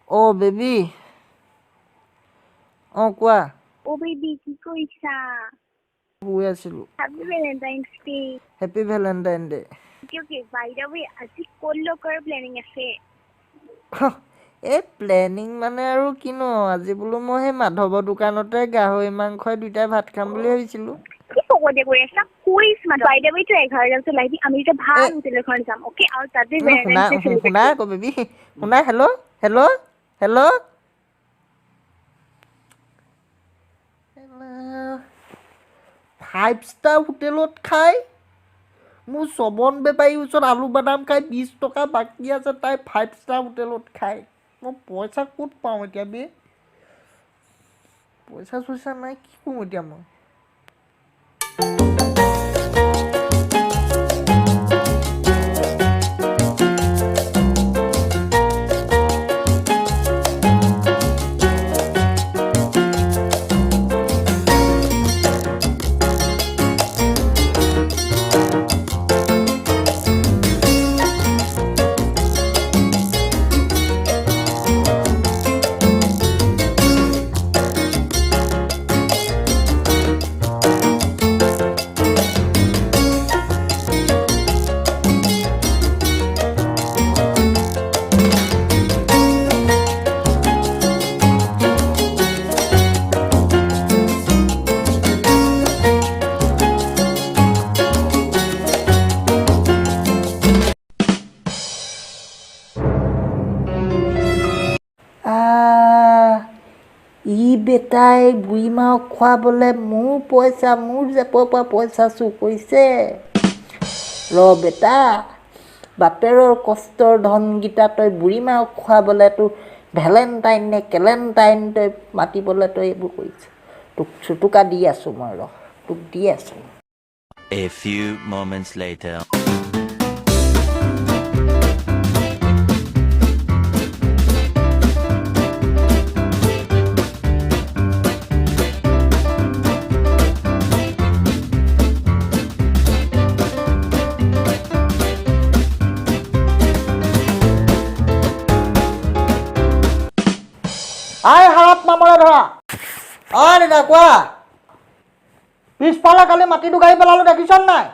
Oh, baby. Oh, কোৱা Oh, baby, কি কৰিছা? শুই আছিলো Happy Valentine's Day. Happy Valentine Day. Okay, by the way, আজি ক'ৰ প্লেনিং আছে? এই প্লেনিং মানে আৰু কিনো আজি বোলো মই সেই মাধৱৰ দোকানতে গাহৰি মাংসই দুটাই ভাত খাম বুলি ভাবিছিলো কি পকতে কৰি আছা? কৈছ মানে by the way তো 11 বজাত লাইবি আমি এটা ভাল হোটেল এখন যাম ওকে আৰু তাতে শুনা ভেলেন্টাইন্স ডে শুনা আকৌ বেবি শুনা হেল্ল' 5 ষ্টাৰ হোটেলত খাই মোৰ চবন বেপাৰীৰ ওচৰত আলু বাদাম খাই 20 টকা বাকী আছে তাই 5 ষ্টাৰ হোটেলত খাই মই পইচা ক'ত পাওঁ এতিয়া বে পইচা নাই কি কৰোঁ এতিয়া মই বেটাই বুঢ়ী মাওক খুৱাবলৈ মোৰ জেপৰ পৰা পইচা চুৰ কৰিছে বেটা বাপেৰৰ কষ্টৰ ধনকেইটা তই বুঢ়ী মাওক খুৱাবলৈ তোৰ ভেলেণ্টাইন নে কেলেণ্টাইন তই মাতিবলৈ তই এইবোৰ কৰিছ তোক চুটুকা দি আছোঁ মই তোক দি আছোঁ A few moments later. হাৰত মামৰে ধৰা দাদা কোৱা পিছফালে কালি মাটিটো গাড়ী পেলালো দেখিছ নাই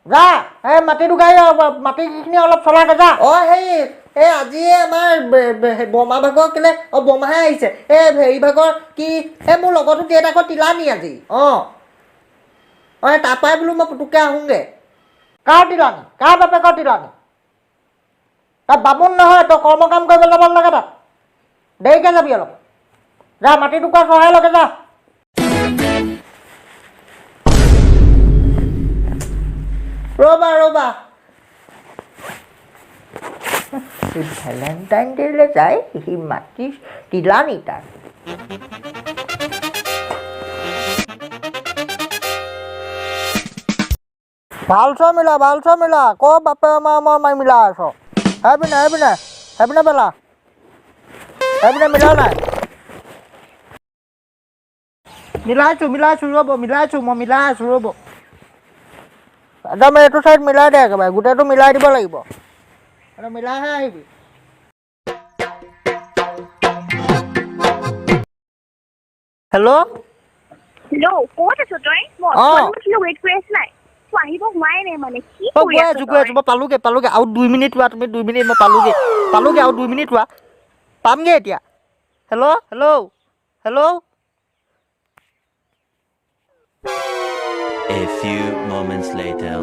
যা এই মাটিটো গাড়ী মাটিখিনি অলপ চলাকে যা সেই আজি আমাৰ বমা ভাগৰ কেলে বমাহে আহিছে হেৰি ভাগৰ কি মোৰ লগতো কেইটাকো তিলানি আজি তাৰপৰাই বোলো মই পুতুককৈ আহোঁগৈ কাৰ তিলানি কাৰ বাপেকৰ তিলানি তাত বামুণ নহয় তই কৰ্ম কাম কৰিব যাব নালাগে তাত দেৰিকৈ যাবি অলপ যা মাটি টুকুৰা চহাই লগে যা ৰ'বা ভেলেণ্টাইন ডেলৈ যায় সি মাটি তিলানি তাৰ ভাল চ মিলা ক বাপে মই মিলা আছ সেইপিনে পেলা সেইপিনে মিলা নাই মিলাইছোঁ ৰ'ব মই মিলাই আছোঁ ৰ'ব একদম এইটো চাইড মিলাই দে একেবাৰে গোটেইটো মিলাই দিব লাগিব মিলাইহে আহিবি হেল্ল' ক'ত আছ তই মই ৱেইট কৰি আছ নাই আহিব হোৱাই নাই মানে কি কৰি আছ গৈ আছোঁ মই পালোগে আৰু 2 মিনিট ৰোৱা তুমি 2 মিনিট মই পালোগে আৰু 2 মিনিট ৰোৱা পামগে এতিয়া hello' A few moments later.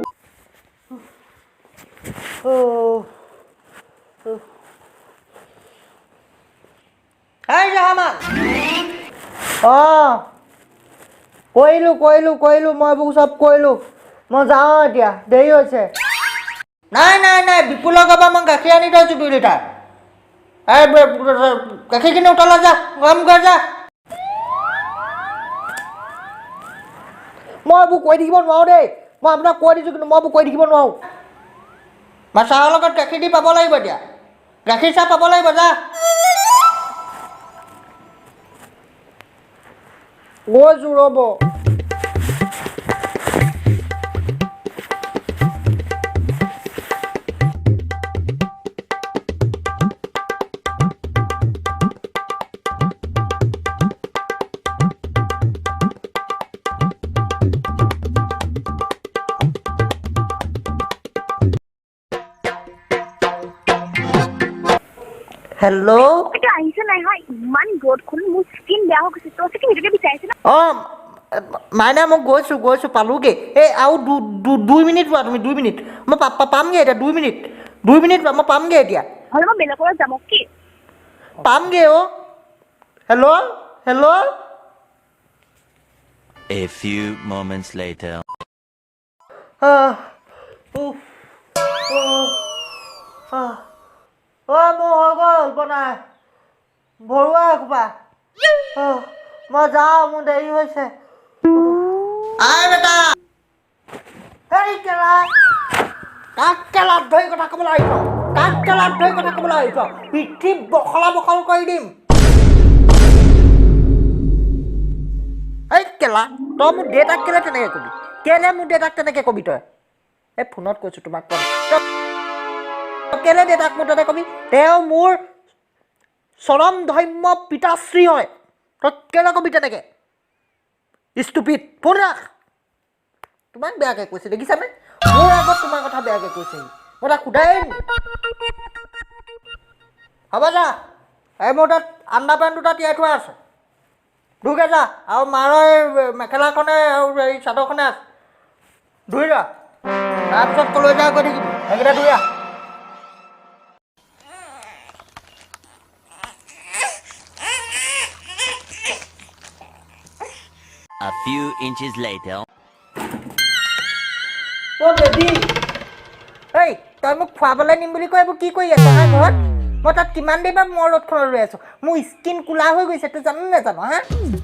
Hey Rahman. কৰিলোঁ মই এইবোৰ চব কৰিলোঁ মই যাওঁ এতিয়া দেৰি হৈছে নাই বিপুলৰ পৰা মই গাখীৰ আনি থৈছোঁ 2 লিটাৰ গাখীৰখিনি উতলা যা গৰম কৰ যা মই এইবোৰ কৈ থাকিব নোৱাৰোঁ দেই মই আপোনাক কৈ দিছোঁ কিন্তু মই এইবোৰ কৈ থাকিব নোৱাৰোঁ মই চাহৰ লগত গাখীৰ দি পাব লাগিব এতিয়া গাখীৰ চাহ পাব লাগিব যা গৈছোঁ ৰ'ব হেল্ল' এইটো আহিছে নাই হয় ইমান ৰ'দখন মোৰ স্কিন বেয়া হৈ গৈছে তই চাগে সেইটোকে বিচাৰিছে ন অঁ মাইনা মই গৈছোঁ পালোগৈ এই আৰু 2 মিনিট পোৱা তুমি 2 মিনিট মই পামগৈ এতিয়া 2 মিনিট মই পামগৈ এতিয়া হ'লে মই বেলেগৰ লগত যাম কি পামগৈ অ' hello' A few moments later. মোৰ হৈ গ'ল বনাই ভৰুৱা এসোপা মই যাওঁ মোৰ দেৰি হৈছে আই বেটা এই কেলা কাক কেলাত ধৰি কথা ক'বলৈ আহিছ পিঠি বখলা কৰি দিম এই কেলা তই মোৰ দেউতাক কেলে মোৰ দেউতাক তেনেকৈ কবি তই এই ফোনত কৈছোঁ তোমাক তই কেলে দেউতাক মোৰ তাতে কবি তেওঁ মোৰ চৰম ধৰ্ম পিতাশ্ৰী হয় তই কেলে কবি তেনেকৈ ষ্টুপিড ফোন ৰাখ তোমাক বেয়াকৈ কৈছে দেখিছানে মোৰ আগত তোমাৰ কথা বেয়াকৈ কৈছে মই তাক সোধাই হ'ব যা এই মোৰ তাত আণ্ডাৰ পেণ্ট 2টা তিয়াই থোৱা আছে ধুগে যা আৰু মাৰৰ এই মেখেলাখনে আৰু এই চাদৰখনে আছে ধুই যা তাৰপিছত কলৈ যা গৈ থাকিবি সেইকেইটা ধুই আহ A few inches later. O' baby এই তই মোক খুৱাবলৈ নিম বুলি কৈ এইবোৰ কি কৰি আছ হা ঘৰত মই তাত কিমান দেৰি পৰা মই ৰ'দখনত ৰৈ আছোঁ মোৰ স্কিন কোলা হৈ গৈছে তই জানো নাজানো হা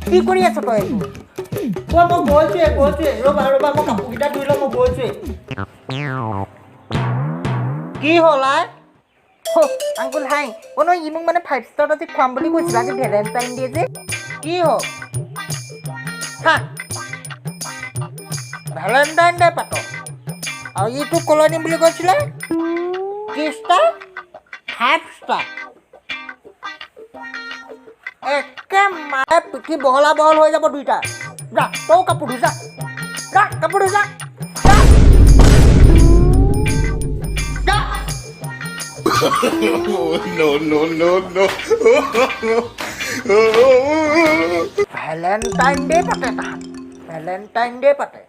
কি কৰি আছ তই এইবোৰ মই গৈছোৱে ৰ'বা মই কাপোৰকেইটা ধুই লওঁ মই গৈছোৱে কি হ'ল আই আংকুল হাই নহয় ই মোক মানে 5 ষ্টাৰত আজি খুৱাম বুলি কৈছিল আজি ভেলেণ্টাইন ডে যে কি হ'ল হা ভেলেণ্টাইন ডে পাতক আৰু ইটো কলৈ নিম বুলি কৈছিলে কি ষ্টাৰ 5 ষ্টাৰ একে মাৰে পিঠি বহল হৈ যাব 2টা যা তও কাপোৰ ধু যা কাপোৰ ধু যা ভেলেণ্টাইন ডে পাতে